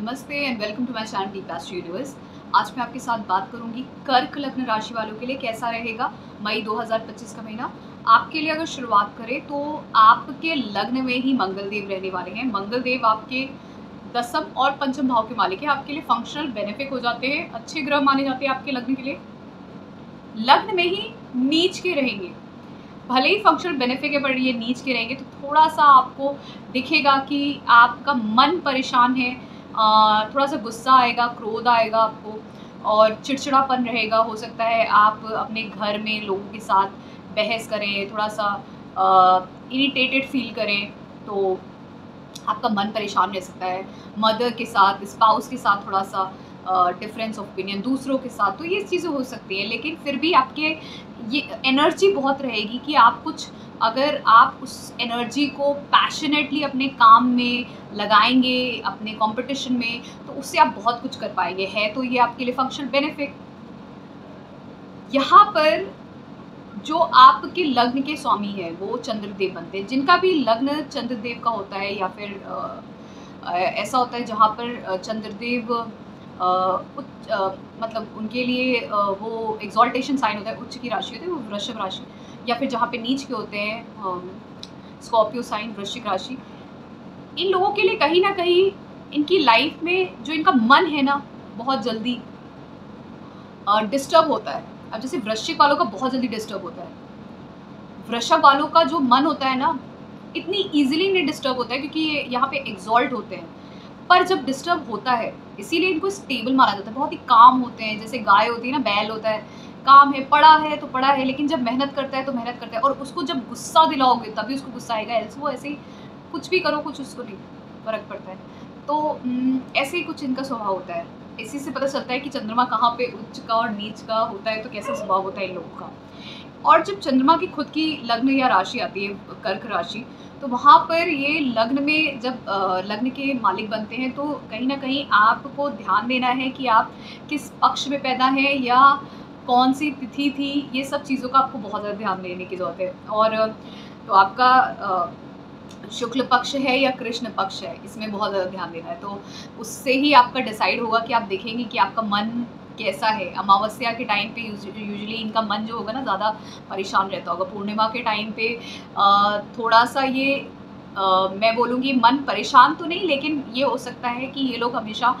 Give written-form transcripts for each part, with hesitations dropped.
नमस्ते and welcome to my channel the past universe. आज मैं आपके साथ बात करूंगी कर्क लग्न राशि वालों के लिए कैसा रहेगा मई 2025 का महीना। आपके लिए अगर शुरुआत करें तो आपके लग्न में ही मंगल देव रहने वाले हैं। मंगल देव आपके दसम और पंचम भाव के मालिक है। आपके लिए फंक्शनल बेनिफिक हो जाते हैं, अच्छे ग्रह माने जाते हैं आपके लग्न के लिए। लग्न में ही नीच के रहेंगे, भले ही फंक्शनल बेनिफिट है पर ये नीच के रहेंगे तो थोड़ा सा आपको दिखेगा कि आपका मन परेशान है, थोड़ा सा गुस्सा आएगा, क्रोध आएगा आपको और चिड़चिड़ापन रहेगा। हो सकता है आप अपने घर में लोगों के साथ बहस करें, थोड़ा सा इरिटेटेड फील करें तो आपका मन परेशान रह सकता है। मदर के साथ, स्पाउस के साथ थोड़ा सा डिफरेंस ऑफ ओपिनियन, दूसरों के साथ, तो ये चीज़ें हो सकती हैं। लेकिन फिर भी आपके ये एनर्जी बहुत रहेगी कि आप कुछ, अगर आप उस एनर्जी को पैशनेटली अपने काम में लगाएंगे, अपने कंपटीशन में, तो उससे आप बहुत कुछ कर पाएंगे। है तो ये आपके लिए फंक्शनल बेनिफिट। यहाँ पर जो आपके लग्न के स्वामी है वो चंद्रदेव बनते हैं। जिनका भी लग्न चंद्रदेव का होता है या फिर ऐसा होता है जहाँ पर चंद्रदेव मतलब उनके लिए वो एग्जॉल्टेशन साइन होता है, उच्च की राशि होती है वो वृषभ राशि, या फिर जहाँ पे नीच के होते हैं स्कॉर्पियो साइन, वृश्चिक राशि। इन लोगों के लिए कहीं ना कहीं इनकी लाइफ में जो इनका मन है ना बहुत जल्दी डिस्टर्ब होता है। अब जैसे वृश्चिक वालों का बहुत जल्दी डिस्टर्ब होता है, वृषभ वालों का जो मन होता है ना इतनी इजीली नहीं डिस्टर्ब होता है क्योंकि ये यहाँ पे एग्जॉल्ट होते हैं। पर जब डिस्टर्ब होता है इसीलिए इनको स्टेबल माना जाता है। बहुत ही काम होते हैं, जैसे गाय होती है ना, बैल होता है, काम है, पड़ा है तो पड़ा है, लेकिन जब मेहनत करता है तो मेहनत करता है। और उसको जब गुस्सा दिलाओगे तभी उसको गुस्सा आएगा, ऐसे वो ऐसे ही कुछ भी करो कुछ उसको नहीं फर्क पड़ता है। तो ऐसे ही कुछ इनका स्वभाव होता है। इसी से पता चलता है कि चंद्रमा कहाँ पे उच्च का और नीच का होता है तो कैसा स्वभाव होता है इन लोगों का। और जब चंद्रमा की खुद की लग्न या राशि आती है कर्क राशि, तो वहाँ पर ये लग्न में जब लग्न के मालिक बनते हैं तो कहीं ना कहीं आपको ध्यान देना है कि आप किस पक्ष में पैदा हैं या कौन सी तिथि थी। ये सब चीज़ों का आपको बहुत ज़्यादा ध्यान देने की ज़रूरत है। और तो आपका शुक्ल पक्ष है या कृष्ण पक्ष है, इसमें बहुत ज़्यादा ध्यान देना है। तो उससे ही आपका डिसाइड होगा कि आप देखेंगे कि आपका मन कैसा है। अमावस्या के टाइम पे यूजुअली इनका मन जो होगा ना ज़्यादा परेशान रहता होगा। पूर्णिमा के टाइम पे थोड़ा सा ये मैं बोलूँगी मन परेशान तो नहीं, लेकिन ये हो सकता है कि ये लोग हमेशा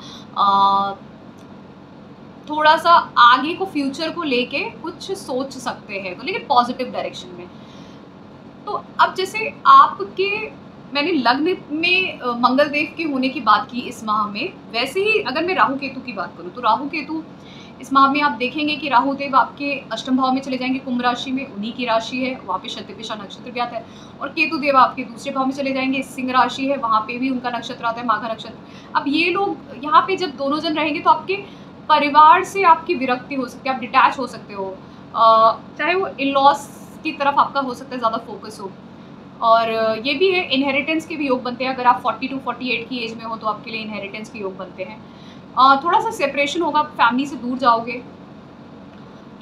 थोड़ा सा आगे को, फ्यूचर को लेके कुछ सोच सकते हैं, तो लेकिन पॉजिटिव डायरेक्शन में। तो अब जैसे आपके, मैंने लग्न में मंगल देव के होने की बात की इस माह में, वैसे ही अगर मैं राहु केतु की बात करूँ तो राहु केतु इस माह में आप देखेंगे कि राहु देव आपके अष्टम भाव में चले जाएंगे, कुंभ राशि में, उन्हीं की राशि है, वहाँ पे शतभिषा नक्षत्र भी आता है। और केतु देव आपके दूसरे भाव में चले जाएंगे, सिंह राशि है, वहाँ पे भी उनका नक्षत्र आता है, माघा नक्षत्र। अब ये लोग यहाँ पे जब दोनों जन रहेंगे तो आपके परिवार से आपकी विरक्ति हो सकती है, आप डिटैच हो सकते हो, चाहे वो इन लॉस की तरफ आपका हो सकता है ज़्यादा फोकस हो। और ये भी है, इनहेरिटेंस के भी योग बनते हैं। अगर आप 40 to 48 की एज में हो तो आपके लिए इनहेरिटेंस के योग बनते हैं। थोड़ा सा सेपरेशन होगा, फैमिली से दूर जाओगे,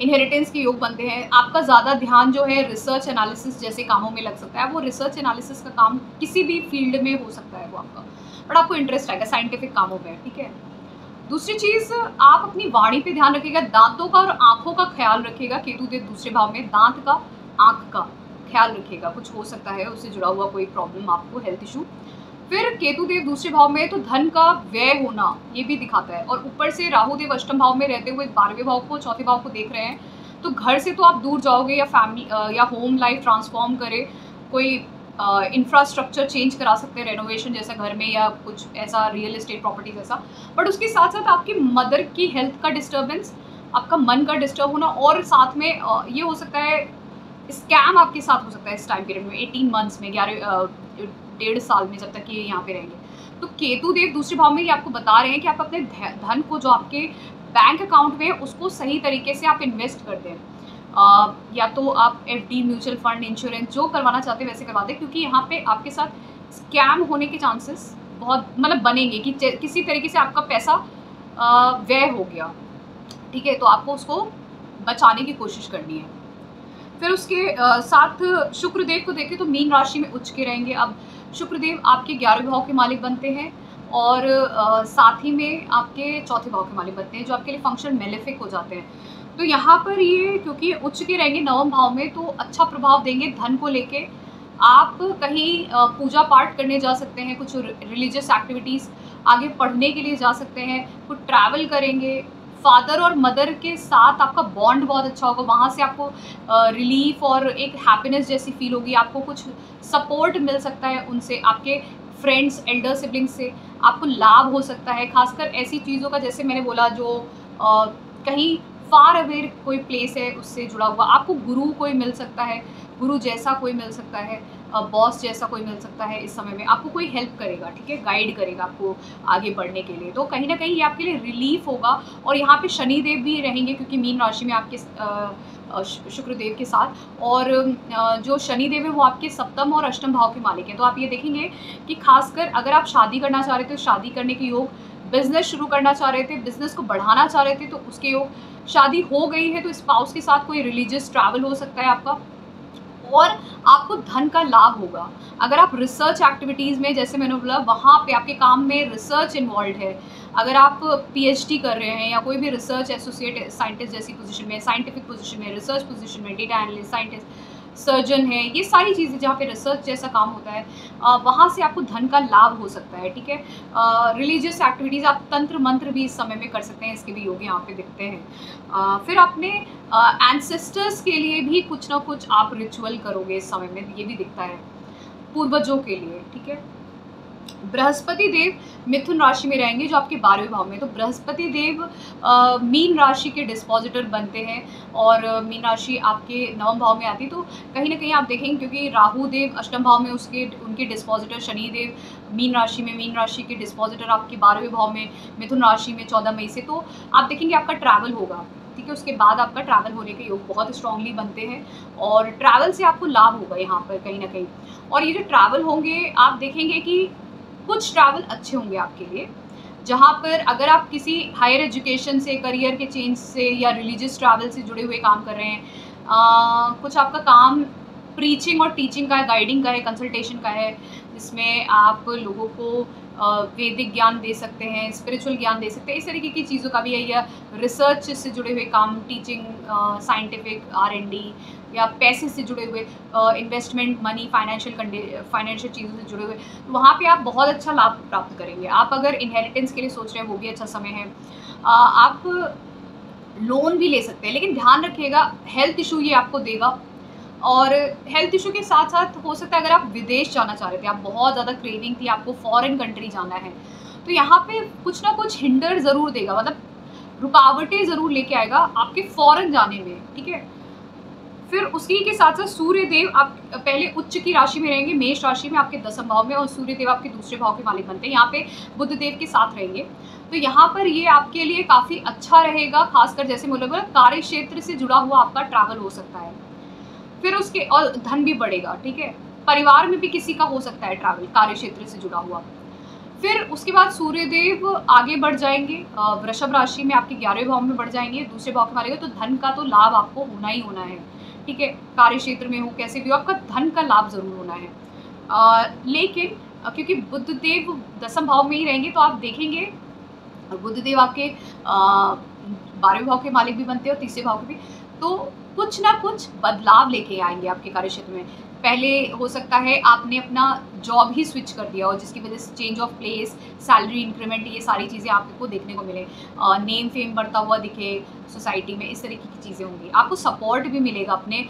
इनहेरिटेंस के योग बनते हैं। आपका ज़्यादा ध्यान जो है रिसर्च एनालिसिस जैसे कामों में लग सकता है। वो रिसर्च एनालिसिस का काम किसी भी फील्ड में हो सकता है वो आपका, बट आपको इंटरेस्ट आएगा साइंटिफिक कामों में, ठीक है। दूसरी चीज़, आप अपनी वाणी पे ध्यान रखिएगा, दांतों का और आँखों का ख्याल रखिएगा। केतु देव दूसरे भाव में, दांत का, आँख का ख्याल रखिएगा, कुछ हो सकता है उससे जुड़ा हुआ कोई प्रॉब्लम आपको, हेल्थ इशू। फिर केतु देव दूसरे भाव में तो धन का व्यय होना ये भी दिखाता है। और ऊपर से राहु देव अष्टम भाव में रहते हुए 12वें भाव को, चौथे भाव को देख रहे हैं, तो घर से तो आप दूर जाओगे या फैमिली या होम लाइफ ट्रांसफॉर्म करे, कोई इंफ्रास्ट्रक्चर चेंज करा सकते हैं, रेनोवेशन जैसा घर में या कुछ ऐसा रियल एस्टेट प्रॉपर्टी जैसा। बट उसके साथ साथ आपकी मदर की हेल्थ का डिस्टर्बेंस, आपका मन का डिस्टर्ब होना, और साथ में ये हो सकता है स्कैम आपके साथ हो सकता है इस टाइम पीरियड में, 18 मंथ्स में, 1.5 साल में, जब तक ये यहाँ पे रहेंगे। तो केतु देव दूसरे भाव में ये आपको बता रहे हैं कि आप अपने धन को जो आपके बैंक अकाउंट में है उसको सही तरीके से आप इन्वेस्ट कर दें। या तो आप FD, म्यूचुअल फंड, इंश्योरेंस जो करवाना चाहते हैं वैसे करवा दें, क्योंकि यहाँ पे आपके साथ स्कैम होने के चांसेस बहुत मतलब बनेंगे कि किसी तरीके से आपका पैसा व्यय हो गया, ठीक है। तो आपको उसको बचाने की कोशिश करनी है। फिर उसके साथ शुक्रदेव को देखें तो मीन राशि में उच्च के रहेंगे। अब शुक्रदेव आपके 11वें भाव के मालिक बनते हैं और साथ ही में आपके चौथे भाव के मालिक बनते हैं, जो आपके लिए फंक्शन मेलेफिक हो जाते हैं। तो यहाँ पर ये क्योंकि उच्च के रहेंगे नवम भाव में, तो अच्छा प्रभाव देंगे धन को लेके। आप कहीं पूजा पाठ करने जा सकते हैं, कुछ रिलीजियस एक्टिविटीज़, आगे पढ़ने के लिए जा सकते हैं, कुछ ट्रैवल करेंगे। फादर और मदर के साथ आपका बॉन्ड बहुत अच्छा होगा, वहाँ से आपको रिलीफ और एक हैप्पीनेस जैसी फील होगी। आपको कुछ सपोर्ट मिल सकता है उनसे, आपके फ्रेंड्स, एल्डर सिबलिंग्स से आपको लाभ हो सकता है। खासकर ऐसी चीज़ों का, जैसे मैंने बोला, जो कहीं फार अवे कोई प्लेस है उससे जुड़ा हुआ, आपको गुरु कोई मिल सकता है, गुरु जैसा कोई मिल सकता है, बॉस जैसा कोई मिल सकता है। इस समय में आपको कोई हेल्प करेगा, ठीक है, गाइड करेगा आपको आगे बढ़ने के लिए। तो कहीं ना कहीं ये आपके लिए रिलीफ होगा। और यहाँ पे शनिदेव भी रहेंगे, क्योंकि मीन राशि में आपके शुक्रदेव के साथ, और जो शनिदेव है वो आपके सप्तम और अष्टम भाव के मालिक हैं। तो आप ये देखेंगे कि खासकर अगर आप शादी करना चाह रहे थे, शादी करने के योग, बिजनेस शुरू करना चाह रहे थे, बिजनेस को बढ़ाना चाह रहे थे, तो उसके योग, शादी हो गई है तो स्पाउस के साथ कोई रिलीजियस ट्रैवल हो सकता है आपका, और आपको धन का लाभ होगा। अगर आप रिसर्च एक्टिविटीज़ में, जैसे मैंने बोला, वहाँ पे आपके काम में रिसर्च इन्वॉल्व है, अगर आप पीएचडी कर रहे हैं या कोई भी रिसर्च एसोसिएट साइंटिस्ट जैसी पोजीशन में, साइंटिफिक पोजीशन में, रिसर्च पोजीशन में, डेटा एनालिस्ट, साइंटिस्ट, सर्जन है, ये सारी चीज़ें जहाँ पे रिसर्च जैसा काम होता है, वहाँ से आपको धन का लाभ हो सकता है, ठीक है। रिलीजियस एक्टिविटीज़, आप तंत्र मंत्र भी इस समय में कर सकते हैं, इसके भी योग यहाँ पे दिखते हैं। फिर अपने एंसेस्टर्स के लिए भी कुछ ना कुछ आप रिचुअल करोगे इस समय में, ये भी दिखता है, पूर्वजों के लिए, ठीक है। बृहस्पति देव मिथुन राशि में रहेंगे, जो आपके 12वें भाव में। तो बृहस्पति देव मीन राशि के डिस्पोजिटर बनते हैं, और मीन राशि आपके नवम भाव में आती है। तो कहीं ना कहीं आप देखेंगे, क्योंकि राहु देव अष्टम भाव में, उनके डिस्पोजिटर शनि देव मीन राशि में, मीन राशि के डिस्पोजिटर आपके 12वें भाव में, मिथुन राशि में 14 मई से। तो आप देखेंगे आपका ट्रैवल होगा, ठीक है, उसके बाद आपका ट्रैवल होने के योग बहुत स्ट्रांगली बनते हैं, और ट्रैवल से आपको लाभ होगा यहाँ पर कहीं ना कहीं। और ये जो ट्रैवल होंगे, आप देखेंगे कि कुछ ट्रैवल अच्छे होंगे आपके लिए, जहाँ पर अगर आप किसी हायर एजुकेशन से, करियर के चेंज से, या रिलीजियस ट्रैवल से जुड़े हुए काम कर रहे हैं, कुछ आपका काम प्रीचिंग और टीचिंग का है, गाइडिंग का है, कंसल्टेशन का है, जिसमें आप लोगों को वैदिक ज्ञान दे सकते हैं, स्पिरिचुअल ज्ञान दे सकते हैं, इस तरीके की चीज़ों का भी है, या रिसर्च से जुड़े हुए काम, टीचिंग, साइंटिफिक R&D, या पैसे से जुड़े हुए, इन्वेस्टमेंट, मनी, फाइनेंशियल चीज़ों से जुड़े हुए, तो वहाँ पे आप बहुत अच्छा लाभ प्राप्त करेंगे। आप अगर इनहेरिटेंस के लिए सोच रहे हैं, वो भी अच्छा समय है। आप लोन भी ले सकते हैं, लेकिन ध्यान रखिएगा हेल्थ इशू ये आपको देगा। और हेल्थ इशू के साथ साथ हो सकता है, अगर आप विदेश जाना चाह रहे थे, आप बहुत ज़्यादा क्रेविंग थी, आपको फॉरेन कंट्री जाना है, तो यहाँ पे कुछ ना कुछ हिंडर ज़रूर देगा, मतलब रुकावटें ज़रूर लेके आएगा आपके फॉरेन जाने में, ठीक है। फिर उसी के साथ साथ सूर्य देव, आप पहले उच्च की राशि में रहेंगे, मेष राशि में आपके 10वें भाव में, और सूर्य देव आपके दूसरे भाव के मालिक बनते हैं, यहाँ पे बुध देव के साथ रहेंगे। तो यहाँ पर ये आपके लिए काफ़ी अच्छा रहेगा, खासकर जैसे बोला कार्य क्षेत्र से जुड़ा हुआ आपका ट्रैवल हो सकता है। फिर उसके, और धन भी बढ़ेगा, ठीक है, परिवार में भी किसी का हो सकता है ट्रैवल कार्य क्षेत्र से जुड़ा हुआ। फिर उसके बाद सूर्यदेव आगे बढ़ जाएंगे, वृषभ राशि में आपके 11वें भाव में बढ़ जाएंगे, दूसरे भाव के मारेंगे, तो धन का तो लाभ आपको होना ही होना है, ठीक है। कार्य क्षेत्र में हो, कैसे भी हो, आपका धन का लाभ जरूर होना है। लेकिन क्योंकि बुधदेव 10वें भाव में ही रहेंगे, तो आप देखेंगे बुधदेव आपके 12वें भाव के मालिक भी बनते हैं, और तीसरे भाव के भी, तो कुछ ना कुछ बदलाव लेके आएंगे आपके कार्य क्षेत्र में। पहले हो सकता है आपने अपना जॉब ही स्विच कर दिया हो, जिसकी वजह से change of place, salary increment, ये सारी चीज़ें आपको देखने को मिले, नेम फेम बढ़ता हुआ दिखे सोसाइटी में, इस तरीके की चीज़ें होंगी। आपको सपोर्ट भी मिलेगा अपने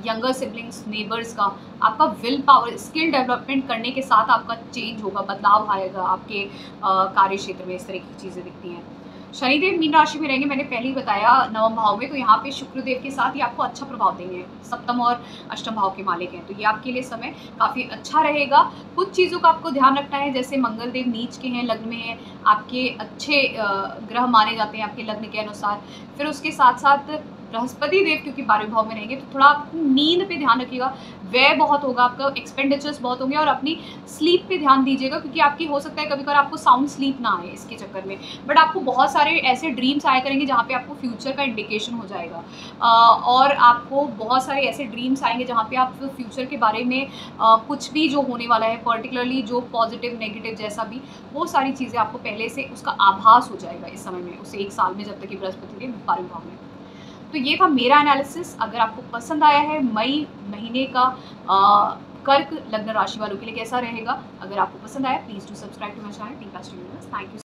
यंगर सिबलिंग्स, नेबर्स का। आपका विल पावर, स्किल डेवलपमेंट करने के साथ आपका चेंज होगा, बदलाव आएगा आपके कार्य क्षेत्र में, इस तरह की चीज़ें दिखती हैं। शनिदेव मीन राशि में रहेंगे, मैंने पहले ही बताया 9वें भाव में, तो यहाँ पे शुक्रदेव के साथ ये आपको अच्छा प्रभाव देंगे, सप्तम और अष्टम भाव के मालिक हैं, तो ये आपके लिए समय काफ़ी अच्छा रहेगा। कुछ चीज़ों का आपको ध्यान रखना है, जैसे मंगल देव नीच के हैं, लग्न में हैं, आपके अच्छे ग्रह माने जाते हैं आपके लग्न के अनुसार। फिर उसके साथ साथ बृहस्पति देव क्योंकि 12वें भाव में रहेंगे, तो थोड़ा नींद पे ध्यान रखिएगा, व्यय बहुत होगा आपका, एक्सपेंडिचर्स बहुत होंगे, और अपनी स्लीप पे ध्यान दीजिएगा, क्योंकि आपकी हो सकता है कभी कभार आपको साउंड स्लीप ना आए इसके चक्कर में, बट आपको बहुत सारे ऐसे ड्रीम्स आया करेंगे जहाँ पे आपको फ्यूचर का इंडिकेशन हो जाएगा, और आपको बहुत सारे ऐसे ड्रीम्स आएंगे जहाँ पे आप फ्यूचर के बारे में कुछ भी जो होने वाला है, पर्टिकुलरली जो पॉजिटिव नेगेटिव जैसा भी, वो सारी चीज़ें आपको पहले से उसका आभास हो जाएगा इस समय में, उस 1 साल में, जब तक कि बृहस्पति देव 12वें भाव में। तो ये था मेरा एनालिसिस। अगर आपको पसंद आया है, मई महीने का कर्क लग्न राशि वालों के लिए कैसा रहेगा, अगर आपको पसंद आया, please do subscribe to my channel टीका स्ट्रीम। Thank you.